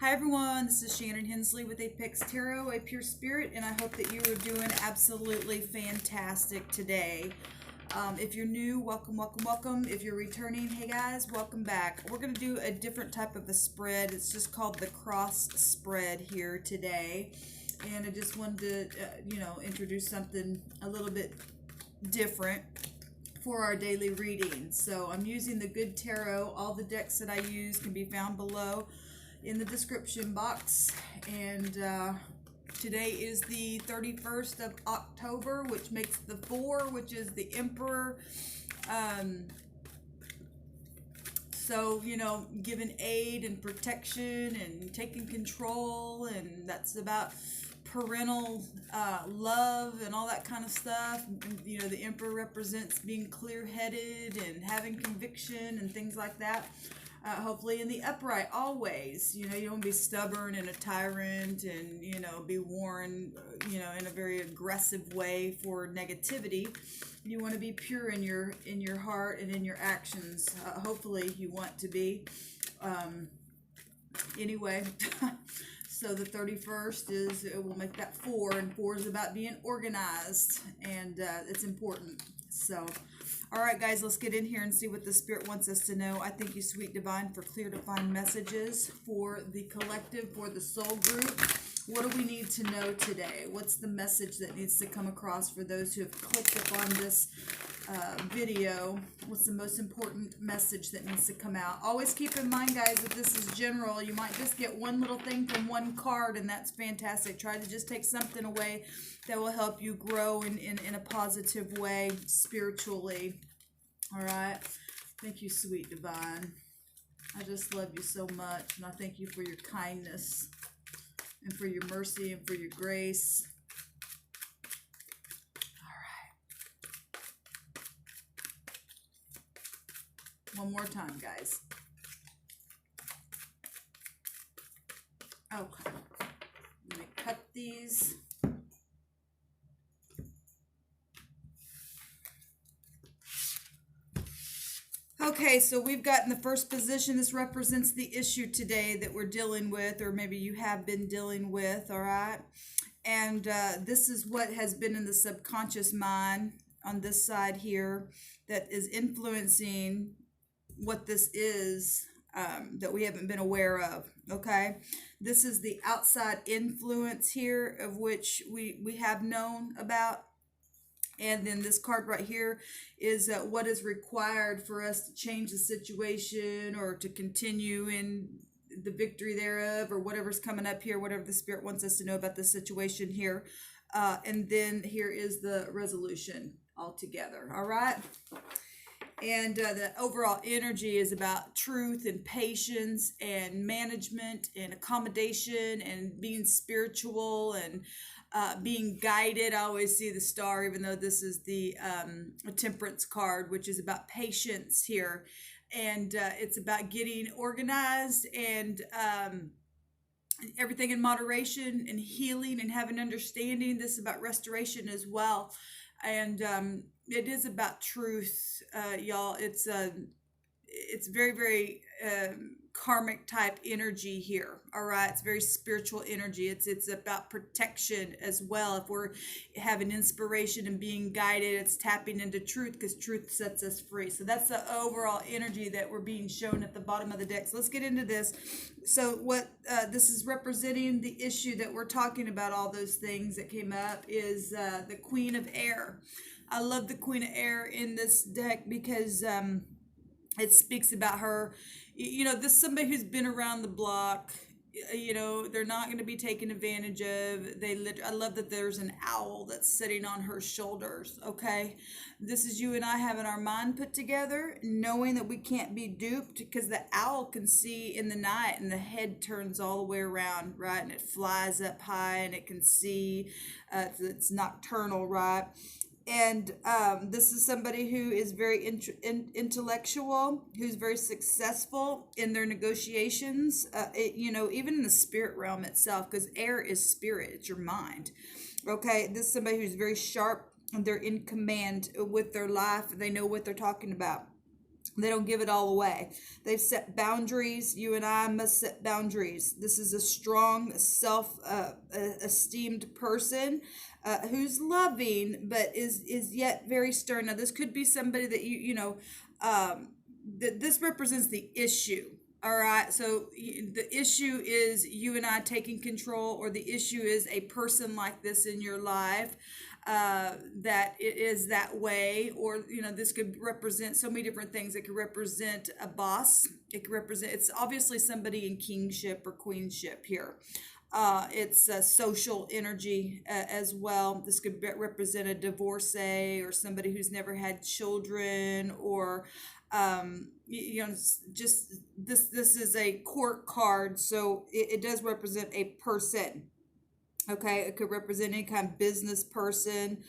Hi everyone, this is Shannon Hensley with Apex Tarot, a pure spirit, and I hope that you are doing absolutely fantastic today. If you're new, welcome, welcome, welcome. If you're returning, hey guys, welcome back. We're going to do a different type of a spread. It's just called the cross spread here today. And I just wanted to, introduce something a little bit different for our daily reading. So I'm using the Good Tarot. All the decks that I use can be found below in the description box. And today is the 31st of October, which makes the 4, which is the Emperor. So, giving aid and protection and taking control, and that's about parental love and all that kind of stuff. And, the Emperor represents being clear-headed and having conviction and things like that. Hopefully in the upright always. You don't want to be stubborn and a tyrant and, be worn, in a very aggressive way for negativity. You want to be pure in your heart and in your actions. Hopefully you want to be. Anyway, so the 31st we'll make that 4, and 4 is about being organized, and it's important. So, all right, guys, let's get in here and see what the Spirit wants us to know. I thank you, Sweet Divine, for clear, defined messages for the collective, for the soul group. What do we need to know today? What's the message that needs to come across for those who have clicked upon this video? What's the most important message that needs to come out? Always keep in mind, guys, that this is general. You might just get one little thing from one card, and that's fantastic. Try to just take something away that will help you grow in a positive way spiritually. All right. Thank you, Sweet Divine. I just love you so much, and I thank you for your kindness and for your mercy and for your grace. One more time, guys. Okay. Let me cut these. Okay, so we've got in the first position, this represents the issue today that we're dealing with, or maybe you have been dealing with, all right? And this is what has been in the subconscious mind on this side here that is influencing what this is that we haven't been aware of. Okay, this is the outside influence here of which we have known about, and then this card right here is what is required for us to change the situation or to continue in the victory thereof, or whatever's coming up here, whatever the Spirit wants us to know about the situation here. And then here is the resolution altogether. All right. And the overall energy is about truth and patience and management and accommodation and being spiritual and being guided. I always see the star, even though this is the temperance card, which is about patience here. And it's about getting organized and everything in moderation and healing and having understanding. This is about restoration as well. And it is about truth, y'all. It's very, very karmic type energy here. All right, it's very spiritual energy. It's about protection as well. If we're having inspiration and being guided, it's tapping into truth, because truth sets us free. So that's the overall energy that we're being shown at the bottom of the deck. So let's get into this. So what this is representing, the issue that we're talking about, all those things that came up, is the Queen of Air. I love the Queen of Air in this deck because it speaks about her. This is somebody who's been around the block. They're not going to be taken advantage of. I love that there's an owl that's sitting on her shoulders. Okay, this is you and I having our mind put together, knowing that we can't be duped, because the owl can see in the night and the head turns all the way around, right? And it flies up high and it can see. It's nocturnal, right? And this is somebody who is very intellectual, who's very successful in their negotiations, even in the spirit realm itself, because air is spirit, it's your mind. Okay, this is somebody who's very sharp, and they're in command with their life. They know what they're talking about. They don't give it all away. They've set boundaries. You and I must set boundaries. This is a strong, esteemed person who's loving, but is yet very stern. Now, this could be somebody that this represents the issue. All right. So the issue is you and I taking control, or the issue is a person like this in your life that it is that way, or this could represent so many different things. It could represent a boss. It could represent, it's obviously somebody in kingship or queenship here. It's social energy as well. This could represent a divorcee, or somebody who's never had children, or just this is a court card, so it does represent a person. Okay, it could represent any kind of business person.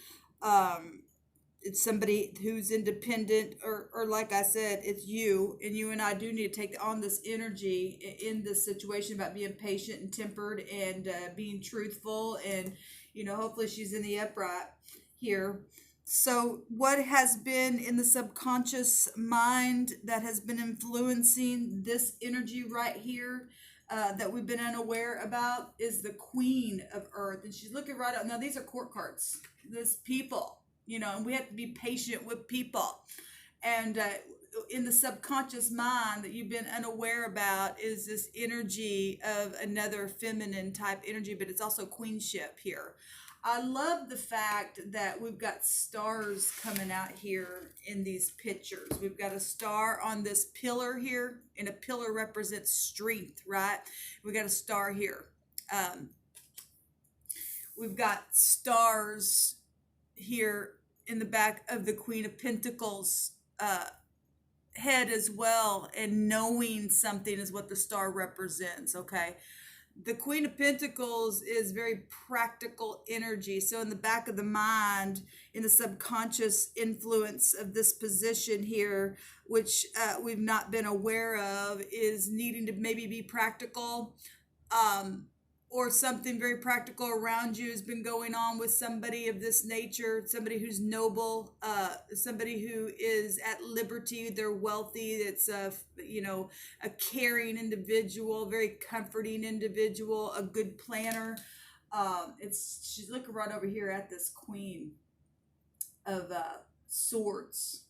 It's somebody who's independent, or like I said, it's you, and you and I do need to take on this energy in this situation about being patient and tempered, and being truthful, and hopefully she's in the upright here. So what has been in the subconscious mind that has been influencing this energy right here, that we've been unaware about, is the Queen of Earth. And she's looking right up. Now, these are court cards. This people, and we have to be patient with people. And in the subconscious mind that you've been unaware about is this energy of another feminine type energy, but it's also queenship here. I love the fact that we've got stars coming out here in these pictures. We've got a star on this pillar here, and a pillar represents strength, right? We got a star here. We've got stars here in the back of the Queen of Pentacles head as well, and knowing something is what the star represents, okay? The Queen of Pentacles is very practical energy. So in the back of the mind, in the subconscious influence of this position here, which we've not been aware of, is needing to maybe be practical, or something very practical around you has been going on with somebody of this nature, somebody who's noble, somebody who is at liberty, they're wealthy, it's a caring individual, very comforting individual, a good planner. She's looking right over here at this Queen of Swords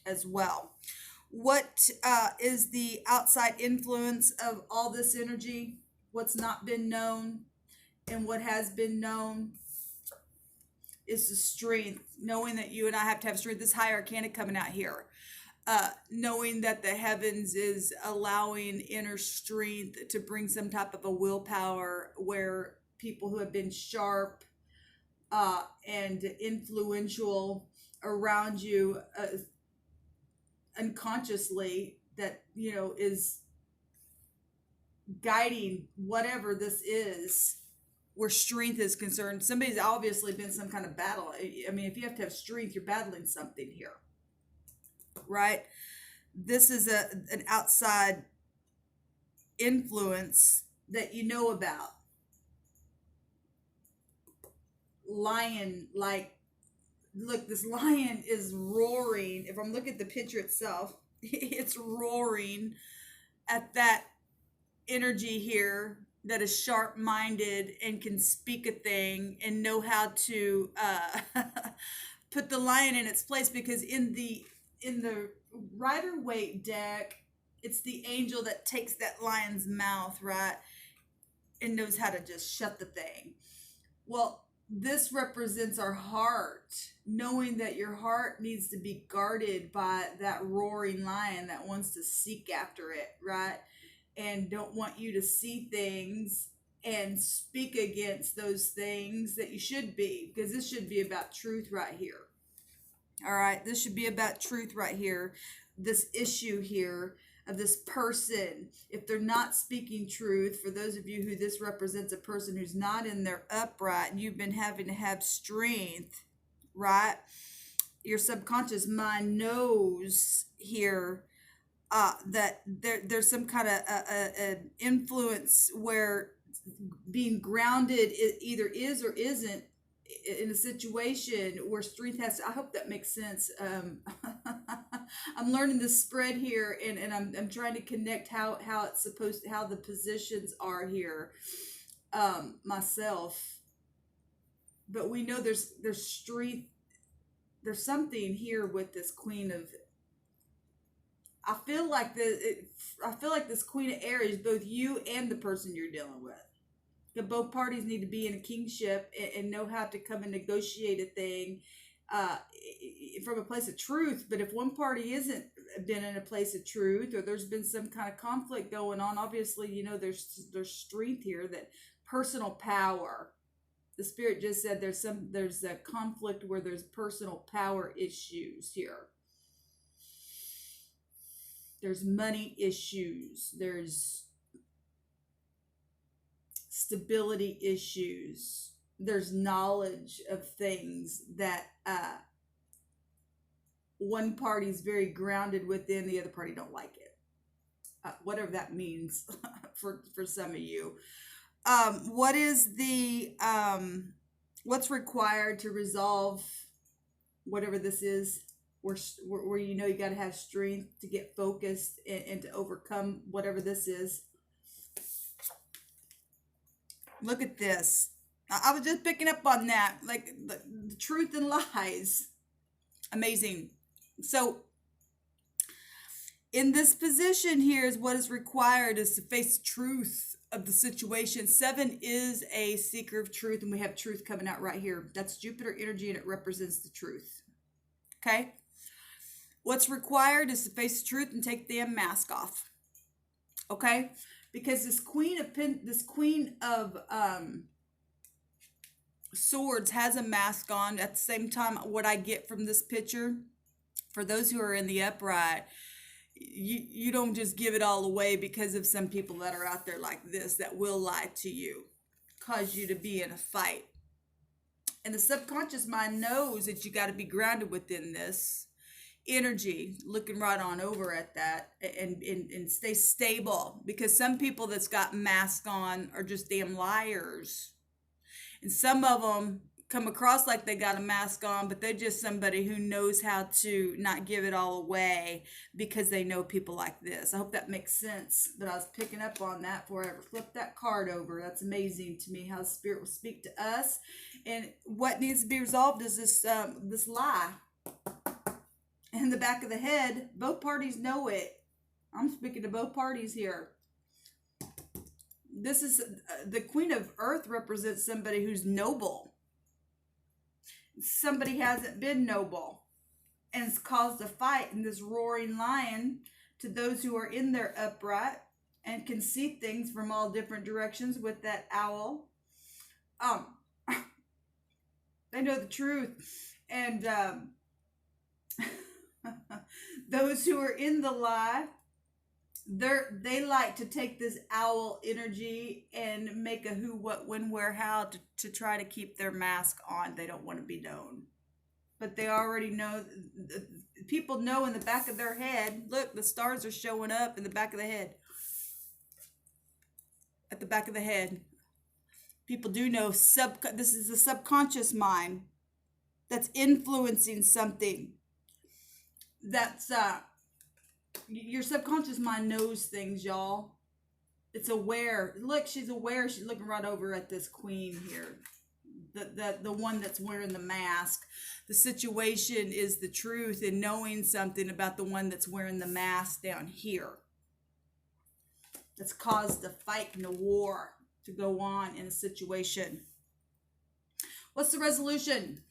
as well. What is the outside influence of all this energy? What's not been known and what has been known is the strength, knowing that you and I have to have strength. This high arcana coming out here, knowing that the heavens is allowing inner strength to bring some type of a willpower, where people who have been sharp and influential around you unconsciously, that is guiding whatever this is, where strength is concerned. Somebody's obviously been some kind of battle. I mean, if you have to have strength, you're battling something here, right? This is an outside influence that you know about. Lion, like, look, this lion is roaring. If I'm looking at the picture itself, it's roaring at that energy here that is sharp-minded and can speak a thing and know how to put the lion in its place, because in the Rider-Waite deck, it's the angel that takes that lion's mouth, right, and knows how to just shut the thing. Well, this represents our heart, knowing that your heart needs to be guarded by that roaring lion that wants to seek after it, right? And don't want you to see things and speak against those things that you should be, because this should be about truth right here. All right, this should be about truth right here. This issue here of this person, if they're not speaking truth, for those of you who this represents a person who's not in their upright, and you've been having to have strength, right? Your subconscious mind knows here that there's some kind of an influence where being grounded either is or isn't in a situation where strength has to, I hope that makes sense. I'm learning this spread here, and I'm trying to connect how it's supposed to, how the positions are here myself. But we know there's strength. There's something here with this Queen of. I feel like this Queen of Aries, both you and the person you're dealing with. That both parties need to be in a kingship and know how to come and negotiate a thing from a place of truth. But if one party isn't been in a place of truth, or there's been some kind of conflict going on, obviously, you know, there's strength here, that personal power. The Spirit just said there's a conflict where there's personal power issues here. There's money issues. There's stability issues. There's knowledge of things that one party's very grounded within, the other party don't like it. Whatever that means for some of you. What is the what's required to resolve whatever this is? Where you know you got to have strength to get focused and to overcome whatever this is. Look at this. I was just picking up on that, like the truth and lies. Amazing. So in this position here is what is required is to face the truth of the situation. 7 is a seeker of truth, and we have truth coming out right here. That's Jupiter energy, and it represents the truth. Okay? What's required is to face the truth and take the damn mask off. Okay? Because this Queen of Swords has a mask on. At the same time, what I get from this picture, for those who are in the upright, you don't just give it all away because of some people that are out there like this that will lie to you, cause you to be in a fight. And the subconscious mind knows that you got to be grounded within this energy, looking right on over at that, and stay stable, because some people that's got masks on are just damn liars, and some of them come across like they got a mask on, but they're just somebody who knows how to not give it all away because they know people like this. I hope that makes sense, but I was picking up on that before I ever flipped that card over. That's amazing to me how the Spirit will speak to us, and what needs to be resolved is this lie in the back of the head. Both parties know it. I'm speaking to both parties here. This is the Queen of Earth represents somebody who's noble. Somebody hasn't been noble, and it's caused a fight in this roaring lion to those who are in their upright and can see things from all different directions with that owl. They know the truth, and those who are in the lie, they like to take this owl energy and make a who, what, when, where, how to try to keep their mask on. They don't want to be known, but they already know. People know in the back of their head. Look, the stars are showing up in the back of the head. At the back of the head, people do know. This is the subconscious mind that's influencing something. That's your subconscious mind knows things, y'all. It's aware. Look, she's aware. She's looking right over at this queen here. The one that's wearing the mask. The situation is the truth, and knowing something about the one that's wearing the mask down here. That's caused the fight and the war to go on in a situation. What's the resolution?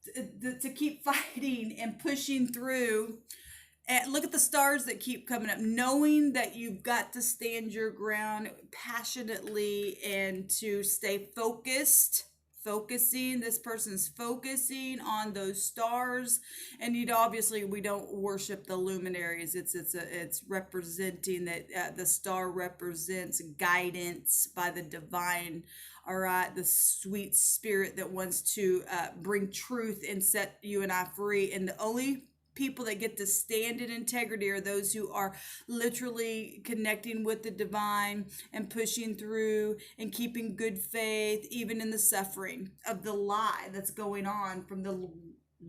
To keep fighting and pushing through. And look at the stars that keep coming up, knowing that you've got to stand your ground passionately and to stay focused. This person's focusing on those stars. And obviously we don't worship the luminaries. It's representing that the star represents guidance by the divine. All right, the sweet spirit that wants to bring truth and set you and I free. And the only people that get to stand in integrity are those who are literally connecting with the divine and pushing through and keeping good faith, even in the suffering of the lie that's going on from the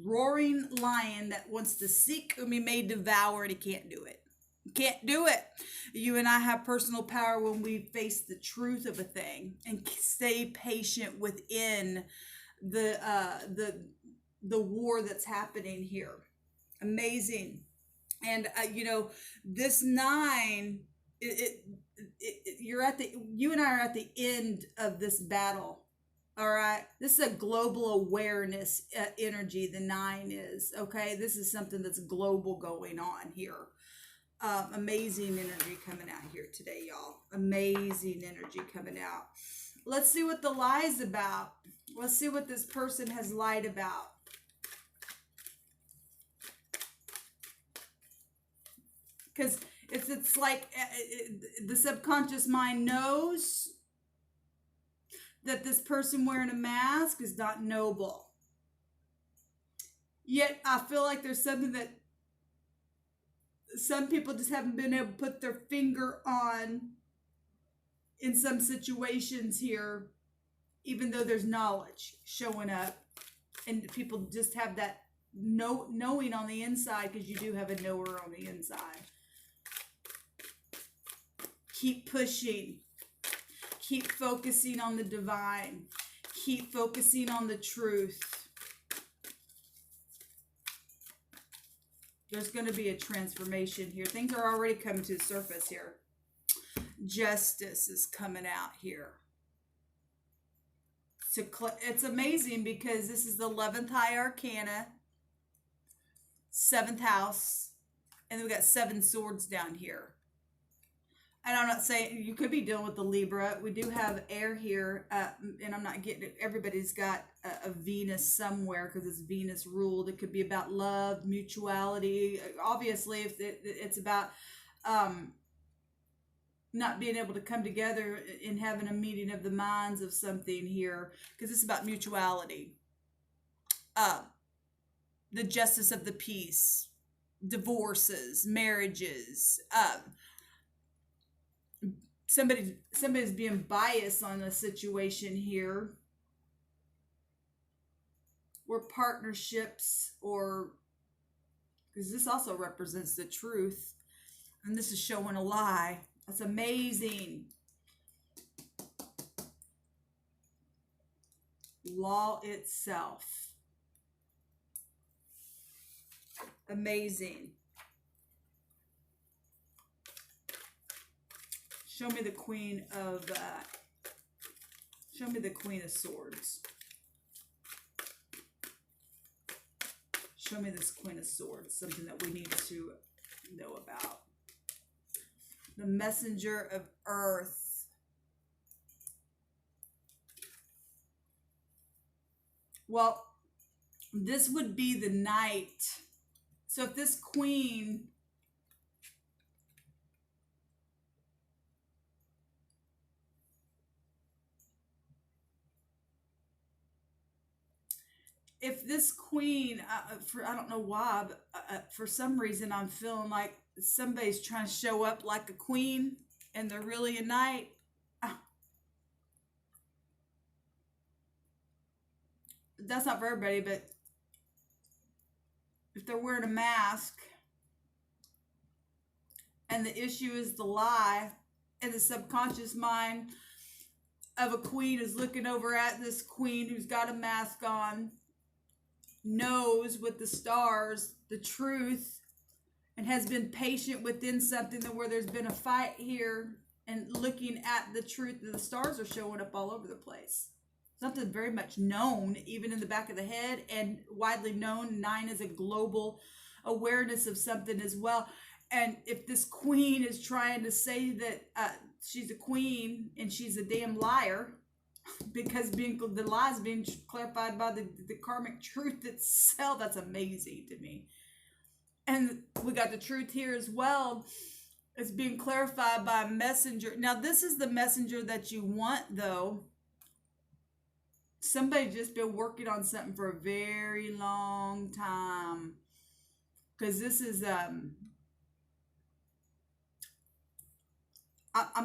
roaring lion that wants to seek whom he may devour, and he can't do it. Can't do it. You and I have personal power when we face the truth of a thing and stay patient within the war that's happening here. Amazing. And this 9, you and I are at the end of this battle. All right, this is a global awareness energy. The 9 is, okay. This is something that's global going on here. Amazing energy coming out here today, y'all. Amazing energy coming out. Let's see what the lie is about. Let's see what this person has lied about. Because it's like the subconscious mind knows that this person wearing a mask is not noble. Yet I feel like there's something that some people just haven't been able to put their finger on in some situations here, even though there's knowledge showing up. And people just have that knowing on the inside, because you do have a knower on the inside. Keep pushing. Keep focusing on the divine. Keep focusing on the truth. There's going to be a transformation here. Things are already coming to the surface here. Justice is coming out here. It's amazing because this is the 11th high arcana, 7th house, and we've got 7 swords down here. And I'm not saying you could be dealing with the Libra. We do have air here, and I'm not getting it. Everybody's got a Venus somewhere because it's Venus ruled. It could be about love, mutuality. Obviously, if it's about not being able to come together and having a meeting of the minds of something here, because it's about mutuality. The justice of the peace, divorces, marriages. Somebody's being biased on a situation here, or partnerships, or because this also represents the truth, and this is showing a lie. That's amazing. Law itself. Amazing. Show me the Queen of Swords. Show me this Queen of Swords, something that we need to know about. The Messenger of Earth. Well, this would be the Knight. So if this Queen I don't know why, but for some reason I'm feeling like somebody's trying to show up like a queen and they're really a knight. That's not for everybody, but if they're wearing a mask and the issue is the lie, and the subconscious mind of a queen is looking over at this queen who's got a mask on, knows with the stars the truth, and has been patient within something where there's been a fight here, and looking at the truth, the stars are showing up all over the place. Something very much known, even in the back of the head, and widely known. 9 is a global awareness of something as well. And if this queen is trying to say that she's a queen and she's a damn liar, because the lie is being clarified by the karmic truth itself, that's amazing to me. And we got the truth here as well. It's being clarified by a messenger. Now, this is the messenger that you want, though. Somebody just been working on something for a very long time. Because this is, I'm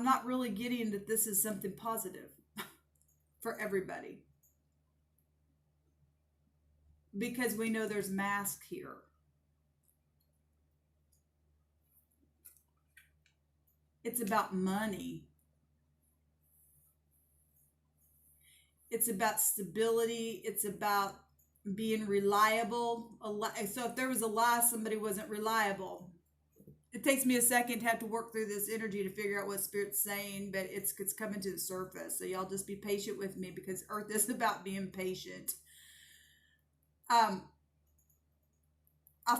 not really getting that this is something positive for everybody. because we know there's mask here. It's about money. It's about stability. It's about being reliable. So if there was a lie, somebody wasn't reliable. It takes me a second to have to work through this energy to figure out what Spirit's saying, but it's coming to the surface. So y'all just be patient with me, because Earth is about being patient. I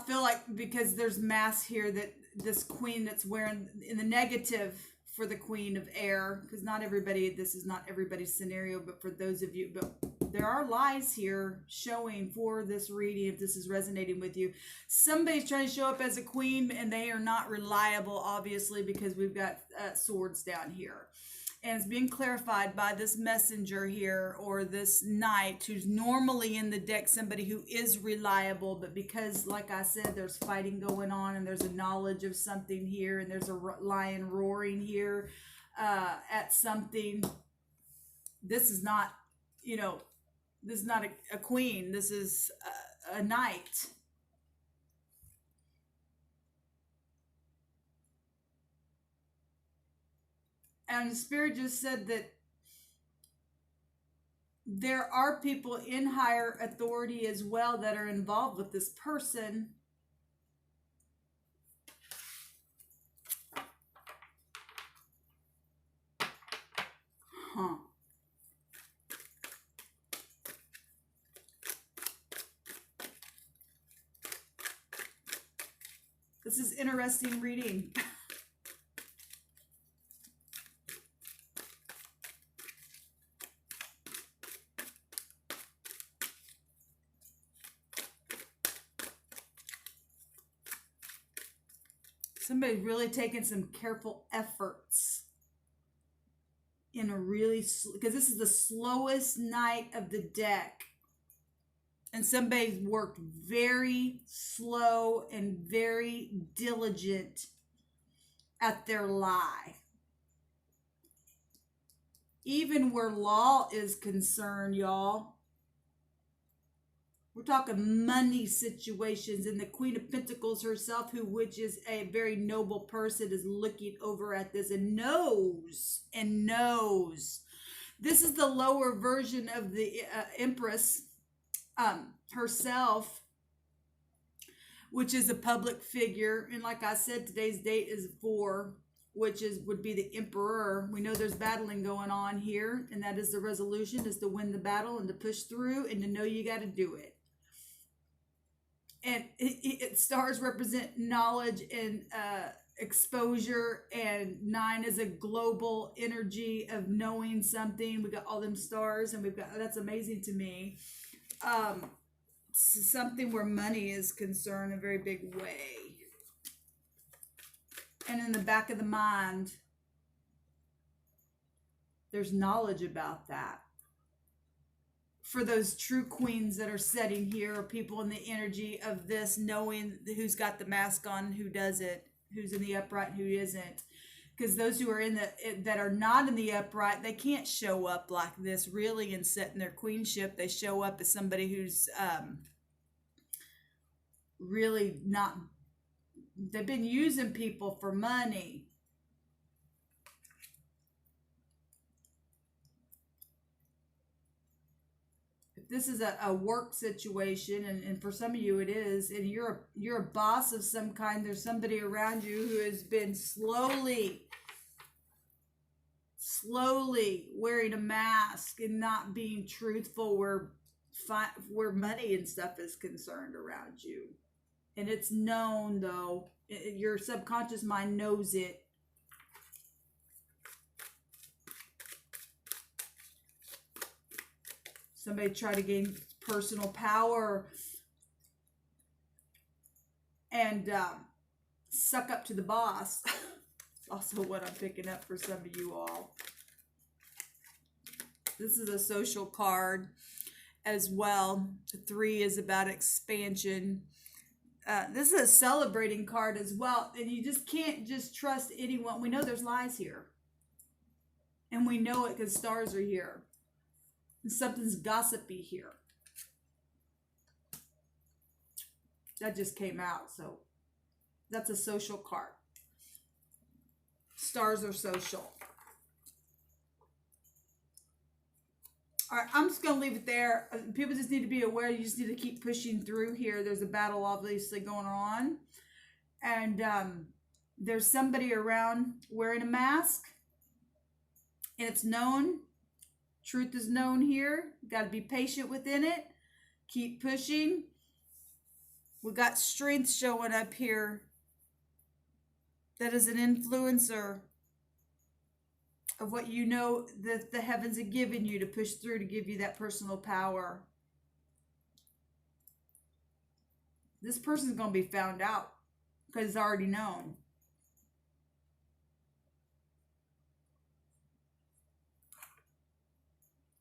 feel like because there's mass here, that this queen that's wearing in the negative for the queen of air, because not everybody, this is not everybody's scenario, but for those of you, but there are lies here showing for this reading, if this is resonating with you. Somebody's trying to show up as a queen and they are not reliable, obviously, because we've got swords down here. And it's being clarified by this messenger here, or this knight, who's normally in the deck somebody who is reliable, but because, like I said, there's fighting going on, and there's a knowledge of something here, and there's a lion roaring here at something. This is not, this is not a queen. This is a knight. And the Spirit just said that there are people in higher authority as well that are involved with this person. This is interesting reading. Somebody's really taking some careful efforts in a really, because this is the slowest night of the deck. And somebody's worked very slow and very diligent at their lie. Even where law is concerned, y'all. We're talking money situations, and the Queen of Pentacles herself, which is a very noble person, is looking over at this and knows. This is the lower version of the Empress herself, which is a public figure. And like I said, today's date is 4, which would be the Emperor. We know there's battling going on here, and that is the resolution, is to win the battle and to push through and to know you got to do it. And stars represent knowledge and exposure, and 9 is a global energy of knowing something. We got all them stars, and that's amazing to me. Something where money is concerned in a very big way. And in the back of the mind, there's knowledge about that. For those true queens that are sitting here, or people in the energy of this, knowing who's got the mask on, who doesn't, who's in the upright, who isn't. Because those who are that are not in the upright, they can't show up like this really and sit in their queenship. They show up as somebody who's really not. They've been using people for money. This is a work situation, and for some of you it is, and you're a boss of some kind. There's somebody around you who has been slowly wearing a mask and not being truthful where money and stuff is concerned around you. And it's known, though. Your subconscious mind knows it. Somebody try to gain personal power and suck up to the boss. Also what I'm picking up for some of you all. This is a social card as well. 3 is about expansion. This is a celebrating card as well. And you just can't just trust anyone. We know there's lies here. And we know it because stars are here. And something's gossipy here. That just came out, so that's a social card. Stars are social. All right, I'm just going to leave it there. People just need to be aware. You just need to keep pushing through here. There's a battle obviously going on. And there's somebody around wearing a mask. And it's known. Truth is known here. You got to be patient within it. Keep pushing. We got strength showing up here. That is an influencer of what you know that the heavens have given you to push through, to give you that personal power. This person's going to be found out because it's already known.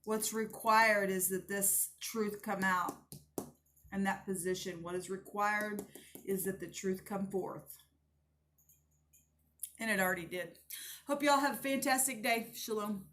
What's required is that this truth come out in that position. What is required is that the truth come forth. And it already did. Hope you all have a fantastic day. Shalom.